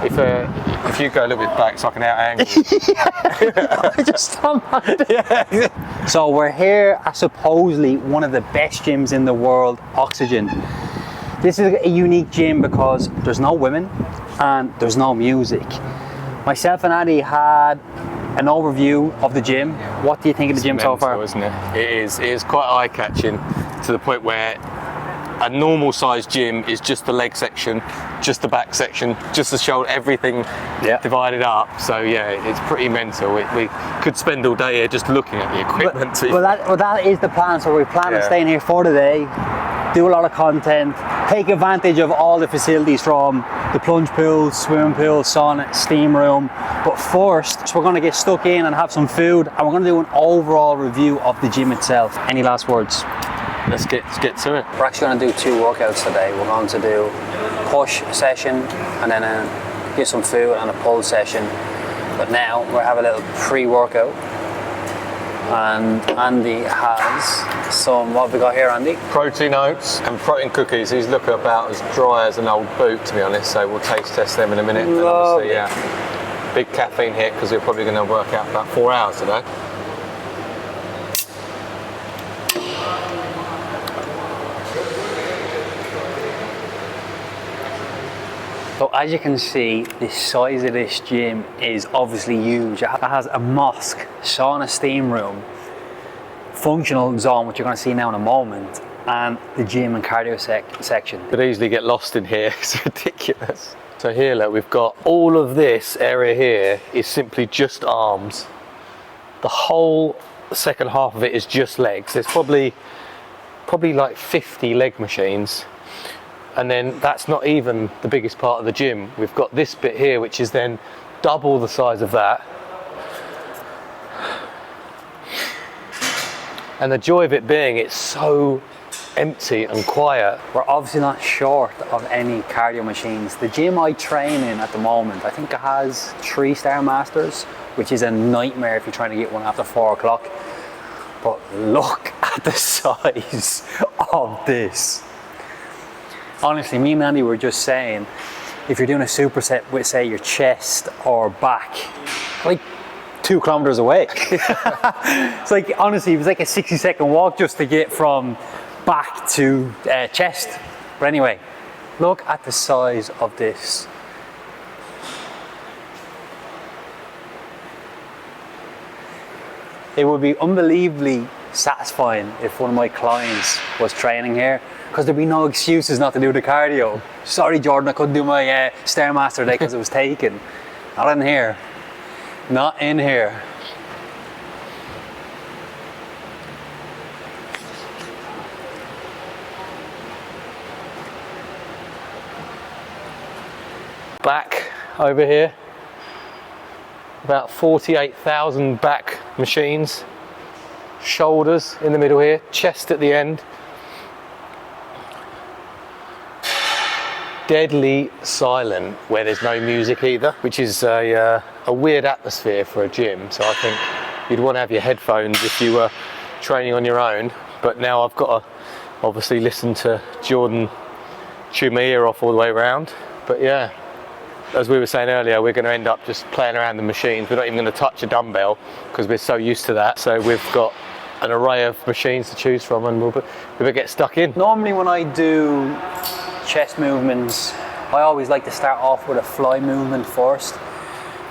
If you go a little bit back so I can out-angle you. Just yeah. So we're here at supposedly one of the best gyms in the world, Oxygen. This is a unique gym because there's no women and there's no music. Myself and Andy had an overview of the gym. What do you think of the gym so far? Isn't it? It is quite eye-catching to the point where a normal sized gym is just the leg section, just the back section, just the shoulder, everything divided up. So yeah, it's pretty mental. We could spend all day here just looking at the equipment. Well, that is the plan. So we plan on staying here for the day, do a lot of content, take advantage of all the facilities from the plunge pool, swimming pool, sauna, steam room. But first, we're going to get stuck in and have some food, and we're going to do an overall review of the gym itself. Any last words? Let's get to it. We're actually going to do 2 workouts today. We're going to do a push session and then get some food and a pull session. But now we'll have a little pre-workout. And Andy has some, what have we got here, Andy? Protein oats and protein cookies. These look about as dry as an old boot, to be honest, so we'll taste test them in a minute. And obviously, big caffeine hit because we're probably going to work out for about 4 hours today. So as you can see, the size of this gym is obviously huge. It has a mosque, sauna, steam room, functional zone, which you're going to see now in a moment, and the gym and cardio section. Could easily get lost in here. It's ridiculous. So here, look, we've got all of this area here is simply just arms. The whole second half of it is just legs. There's probably like 50 leg machines. And then that's not even the biggest part of the gym. We've got this bit here, which is then double the size of that. And the joy of it being, it's so empty and quiet. We're obviously not short of any cardio machines. The gym I train in at the moment, I think it has 3 Stairmasters, which is a nightmare if you're trying to get one after 4 o'clock. But look at the size of this. Honestly, me and Andy were just saying, if you're doing a superset with, say, your chest or back, like 2 kilometers away. It's like, honestly, it was like a 60-second walk just to get from back to chest. But anyway, look at the size of this. It would be unbelievably satisfying if one of my clients was training here, because there'd be no excuses not to do the cardio. Sorry, Jordan, I couldn't do my Stairmaster today because it was taken. Not in here. Not in here. Back over here. About 48,000 back machines. Shoulders in the middle here. Chest at the end. Deadly silent where there's no music either, which is a weird atmosphere for a gym. So I think you'd want to have your headphones if you were training on your own. But now I've got to obviously listen to Jordan chew my ear off all the way around. But yeah, as we were saying earlier, we're going to end up just playing around the machines. We're not even going to touch a dumbbell because we're so used to that. So we've got an array of machines to choose from, and we'll get stuck in. Normally when I do chest movements, I always like to start off with a fly movement first.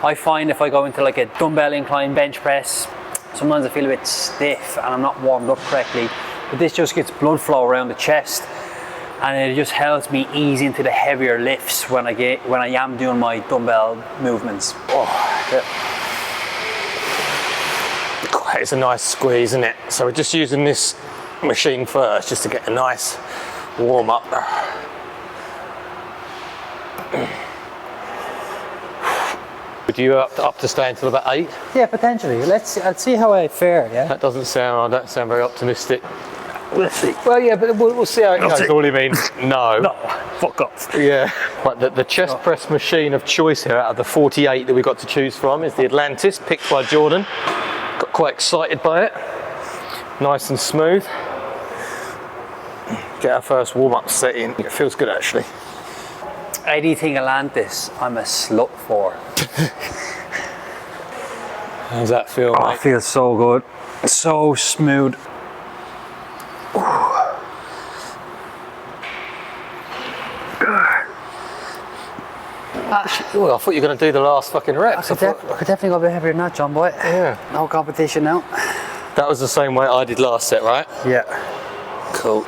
I find if I go into like a dumbbell incline bench press, sometimes I feel a bit stiff and I'm not warmed up correctly, but this just gets blood flow around the chest and it just helps me ease into the heavier lifts when I am doing my dumbbell movements. It's a nice squeeze, isn't it? So we're just using this machine first just to get a nice warm up. Would you up to stay until about 8? Yeah, potentially. I'll see how I fare. Yeah. That doesn't sound very optimistic. We'll see. Well, yeah, but we'll see how it goes. All you mean? No. No. Fuck off. Yeah. Right, the chest press machine of choice here out of the 48 that we got to choose from is the Atlantis, picked by Jordan. Got quite excited by it. Nice and smooth. Get our first warm-up set in. It feels good actually. Anything Atlantis, I'm a slut for. How's that feel, Oh, it mate? feels so good. So smooth. Well, I thought you were going to do the last fucking reps. I could definitely go a bit heavier than that, John Boy. Yeah. No competition now. That was the same weight I did last set, right? Yeah. Cool.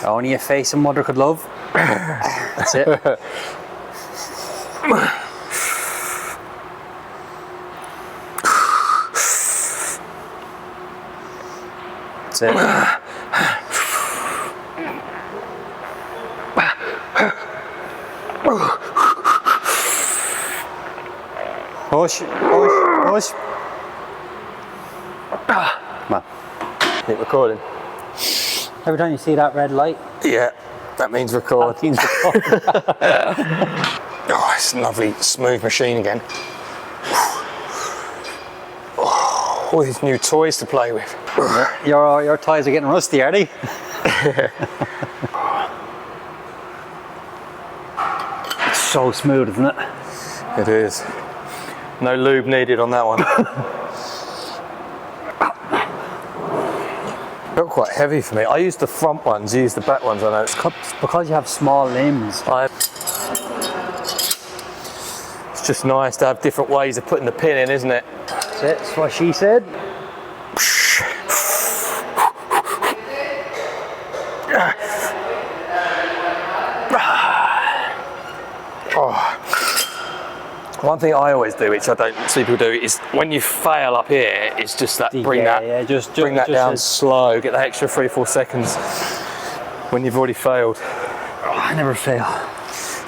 Only a face a mother could love. That's it. That's it. Push, push, push. Come on. Keep recording. Every time you see that red light, Yeah, that means record. that means record. Oh, it's a lovely, smooth machine again. Oh, all these new toys to play with. Your ties are getting rusty, are they? It's so smooth, isn't it? It is. No lube needed on that one. Felt quite heavy for me. I use the front ones, you use the back ones, I know. It's because you have small limbs. It's just nice to have different ways of putting the pin in, isn't it? That's what she said. One thing I always do, which I don't see people do, is when you fail up here, it's just that bring that down as- slow, get that extra 3-4 seconds when you've already failed. I never fail.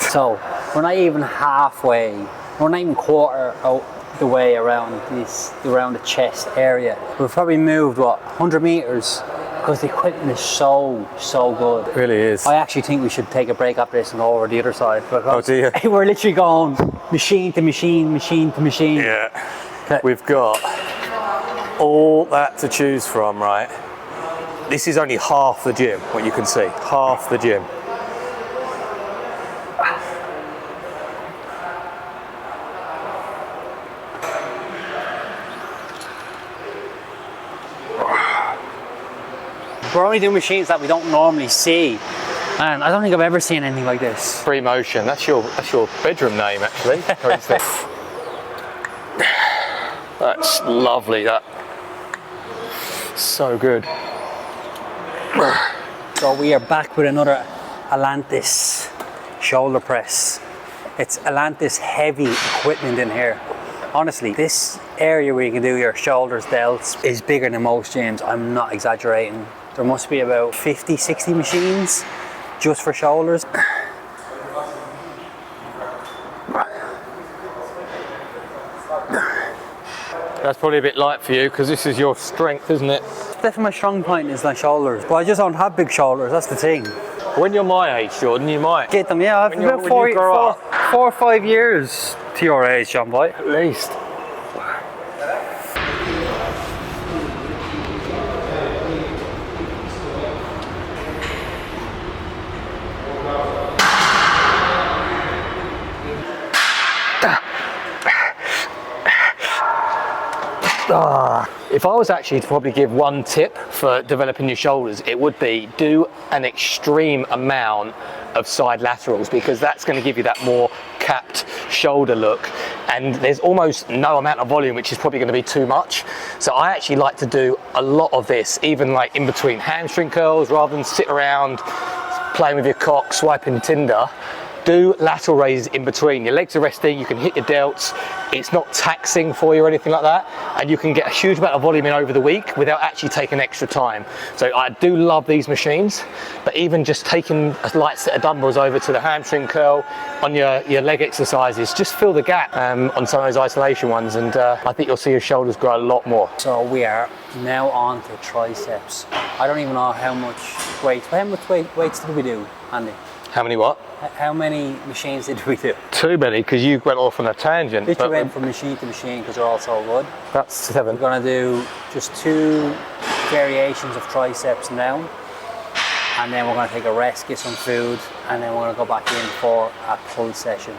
So we're not even halfway. We're not even quarter out the way around the chest area. We've probably moved 100 meters because the equipment is so good. It really is. I actually think we should take a break after this and go over the other side because Oh, do you? we're literally going machine to machine, machine to machine. Yeah. Okay. We've got all that to choose from, right? This is only half the gym, what you can see. Half the gym. We're only doing machines that we don't normally see. And I don't think I've ever seen anything like this. Free motion. That's your bedroom name, actually. That's lovely. That. So good. So we are back with another Atlantis shoulder press. It's Atlantis heavy equipment in here. Honestly, this area where you can do your shoulders, delts is bigger than most gyms. I'm not exaggerating. There must be about 50, 60 machines just for shoulders. That's probably a bit light for you because this is your strength, isn't it? Definitely my strong point is my shoulders. But I just don't have big shoulders, that's the thing. When you're my age, Jordan, you might. Get them, yeah. I've When about you grow up. 4 or 5 years to your age, John Boy. At least. If I was actually to probably give one tip for developing your shoulders, it would be do an extreme amount of side laterals because that's going to give you that more capped shoulder look, and there's almost no amount of volume, which is probably going to be too much. So I actually like to do a lot of this, even like in between hamstring curls, rather than sit around playing with your cock, swiping Tinder. Do lateral raises in between. Your legs are resting, you can hit your delts, it's not taxing for you or anything like that, and you can get a huge amount of volume in over the week without actually taking extra time. So I do love these machines, but even just taking a light set of dumbbells over to the hamstring curl on your leg exercises, just fill the gap on some of those isolation ones, and I think you'll see your shoulders grow a lot more. So we are now on to triceps. I don't even know how much weights did we do, Andy? How many what? How many machines did we do? Too many, because you went off on a tangent. Literally went from machine to machine because they're all so good. That's 7. We're going to do just 2 variations of triceps now, and then we're going to take a rest, get some food, and then we're going to go back in for a pull session,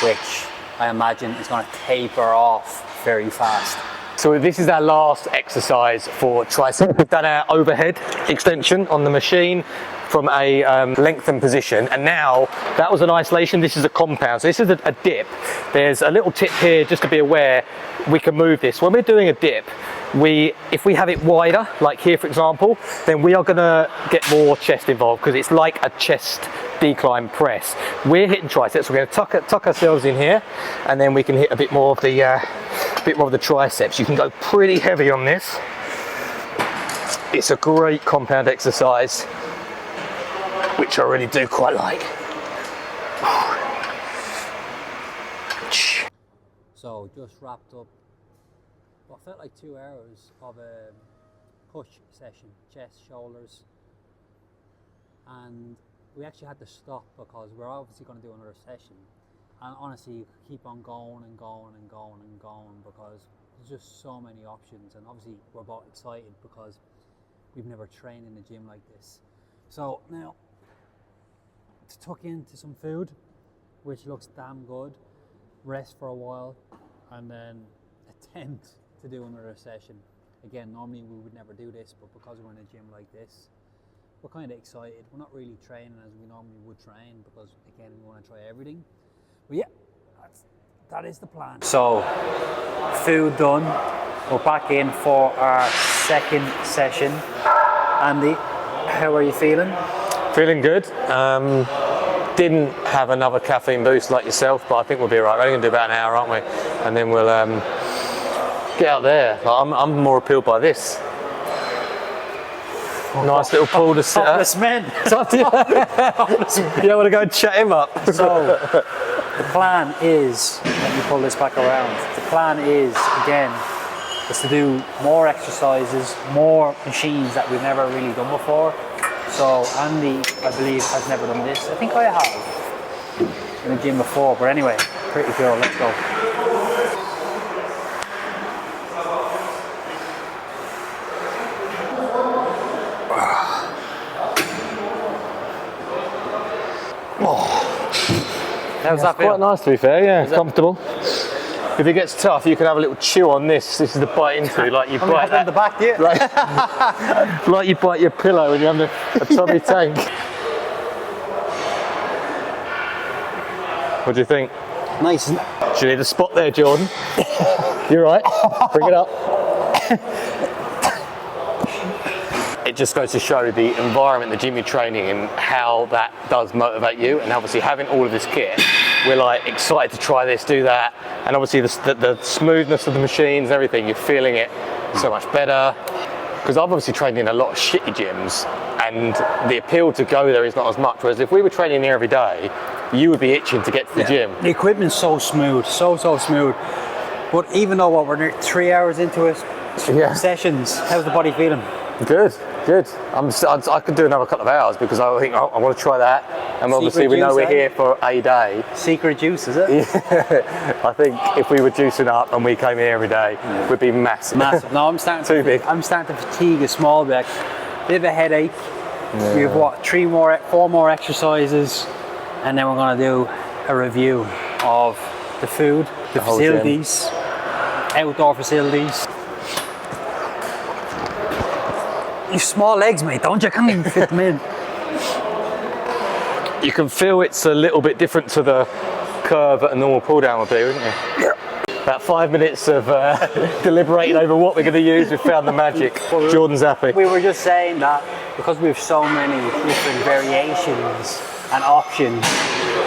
which I imagine is going to taper off very fast. So this is our last exercise for tricep. We've done our overhead extension on the machine from a lengthened position, and now that was an isolation. This is a compound, so this is a dip. There's a little tip here just to be aware. We can move this when we're doing a dip. If we have it wider, like here for example, then we are going to get more chest involved because it's like a chest decline press. We're hitting triceps. We're going to tuck ourselves in here, and then we can hit a bit more of the triceps. You can go pretty heavy on this. It's a great compound exercise, which I really do quite like. So just wrapped up what felt like 2 hours of a push session, chest, shoulders, and we actually had to stop because we're obviously going to do another session. And honestly, you could keep on going and going and going and going because there's just so many options. And obviously, we're both excited because we've never trained in a gym like this. So now, to tuck into some food, which looks damn good, rest for a while, and then attempt to do another session. Again, normally we would never do this, but because we're in a gym like this, we're kind of excited. We're not really training as we normally would train because, again, we want to try everything. But yeah, that is the plan. So, food done. We're back in for our second session. Andy, how are you feeling? Feeling good. Didn't have another caffeine boost like yourself, but I think we'll be all right. We're only going to do about an hour, aren't we? And then we'll get out there. Like, I'm more appealed by this. Nice little pool to sit at. Topless men. You don't want to go and chat him up. So, the plan is, let me pull this back around. The plan is, again, is to do more exercises, more machines that we've never really done before. So Andy, I believe, has never done this. I think I have in the gym before, but anyway, pretty cool. Let's go. How's that feel? Quite nice to be fair, yeah, comfortable. If it gets tough, you can have a little chew on this. This is the bite into, like you bite that. The back, yeah. like you bite your pillow when you're having a tummy tank. What do you think? Nice. Do you need a spot there, Jordan? You're right. Bring it up. It just goes to show the environment, the gym you're training in, how that does motivate you. And obviously having all of this kit, we're like excited to try this, do that. And obviously the smoothness of the machines, everything, you're feeling it so much better. Because I've obviously trained in a lot of shitty gyms and the appeal to go there is not as much. Whereas if we were training here every day, you would be itching to get to the gym. The equipment's so smooth, so smooth. But even though we're 3 hours into it, sessions, how's the body feeling? Good. I could do another couple of hours because I think I want to try that. And obviously we know we're here for a day. Secret juice, is it? Yeah. I think if we were juicing up and we came here every day, we'd be massive. Massive. No, I'm starting to fatigue a small bit. Bit of a headache. Yeah. We have what, 4 more exercises, and then we're going to do a review of the food, the facilities, outdoor facilities. You small legs, mate, don't you? Can't even fit them in. You can feel it's a little bit different to the curve that a normal pull down would be, wouldn't you? Yeah. About 5 minutes of deliberating over what we're going to use, we've found the magic. Jordan's happy. We were just saying that because we have so many different variations and options,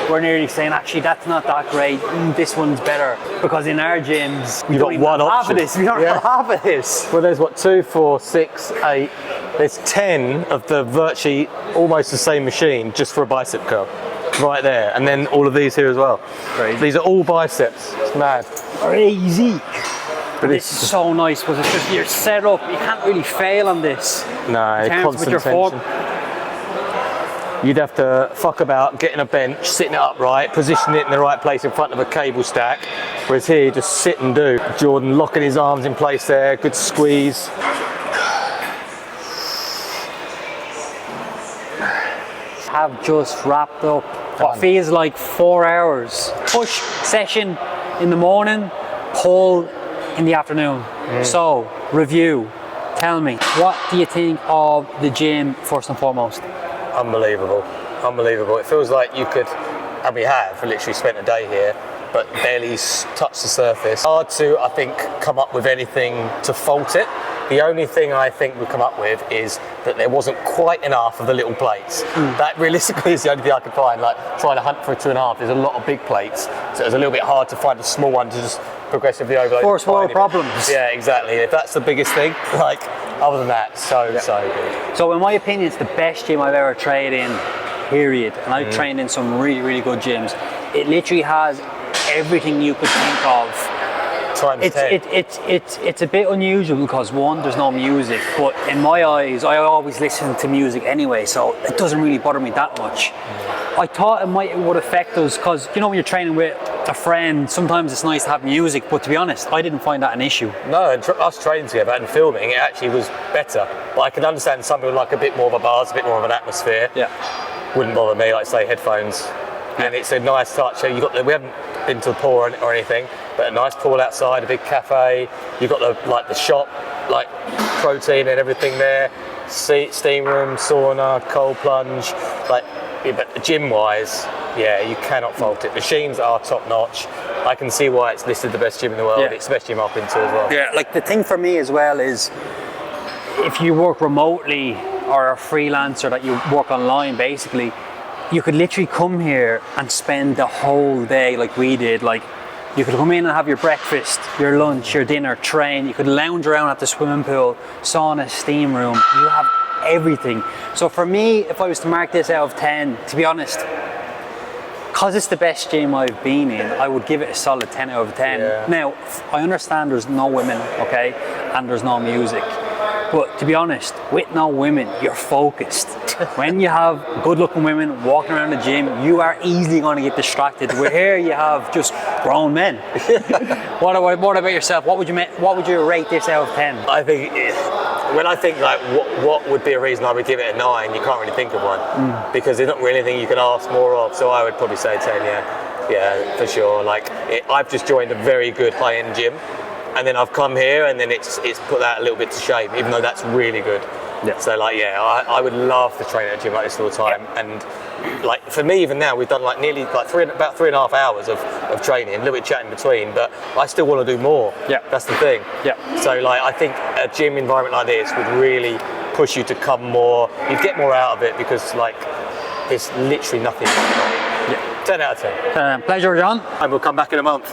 we're nearly saying actually that's not that great, this one's better. Because in our gyms, we don't even have half of this. We don't have half of this. Well, there's what, 2, 4, 6, 8, there's 10 of the virtually almost the same machine just for a bicep curl. Right there, and then all of these here as well. Crazy. These are all biceps. It's mad. Crazy. But this is so nice because it's just your setup. You can't really fail on this. No, constant tension. you'd have to fuck about getting a bench, sitting it upright, positioning it in the right place in front of a cable stack. Whereas here, you just sit and do. Jordan locking his arms in place there, good squeeze. Have just wrapped up what feels like 4 hours. Push session in the morning, pull in the afternoon. So, review. Tell me, what do you think of the gym first and foremost? Unbelievable, unbelievable. It feels like you could, and we have literally spent a day here, but barely touched the surface. Hard to, I think, come up with anything to fault it. The only thing I think we come up with is that there wasn't quite enough of the little plates. That realistically is the only thing I could find. Like trying to hunt for a 2.5, there's a lot of big plates, so it was a little bit hard to find a small one to just progressively overload. First world problems. Yeah, exactly. If that's the biggest thing, like other than that, so good. So in my opinion, it's the best gym I've ever trained in, period. And I've trained in some really, really good gyms. It literally has everything you could think of. It's a bit unusual because one, there's no music, but in my eyes, I always listen to music anyway, so it doesn't really bother me that much. I thought it would affect us because, you know, when you're training with a friend, sometimes it's nice to have music, but to be honest, I didn't find that an issue. No, and us training together and filming, it actually was better. But I can understand some people like a bit more of a buzz, a bit more of an atmosphere. Yeah. Wouldn't bother me, like say headphones. And it's a nice touch. So we haven't been to the pool or anything, but a nice pool outside, a big cafe. You've got the shop, like protein and everything there. Steam room, sauna, cold plunge. But gym-wise, yeah, you cannot fault it. Machines are top notch. I can see why it's listed the best gym in the world. Yeah. It's the best gym I've been to as well. Yeah, like the thing for me as well is if you work remotely or a freelancer that you work online, basically, you could literally come here and spend the whole day like we did. Like you could come in and have your breakfast, your lunch, your dinner, train. You could lounge around at the swimming pool, sauna, steam room. You have everything. So for me, if I was to mark this out of 10, to be honest, because it's the best gym I've been in, I would give it a solid 10 out of 10. Yeah. Now, I understand there's no women, okay, and there's no music. But to be honest, with no women, you're focused. When you have good-looking women walking around the gym, you are easily going to get distracted. Where here you have just grown men. What about yourself? What would you rate this out of 10? I think when I think like what would be a reason I would give it a 9, you can't really think of one because there's not really anything you can ask more of. So I would probably say 10. Yeah, for sure. Like I've just joined a very good high-end gym. And then I've come here, and then it's put that a little bit to shame, even though that's really good. Yeah. So I would love to train at a gym like this all the time. Yeah. And like for me, even now, we've done like nearly like about 3.5 hours of training, a little bit chatting between. But I still want to do more. Yeah. That's the thing. Yeah. So like I think a gym environment like this would really push you to come more. You'd get more out of it because like there's literally nothing. Yeah. 10 out of 10. Pleasure, John. And we'll come back in a month.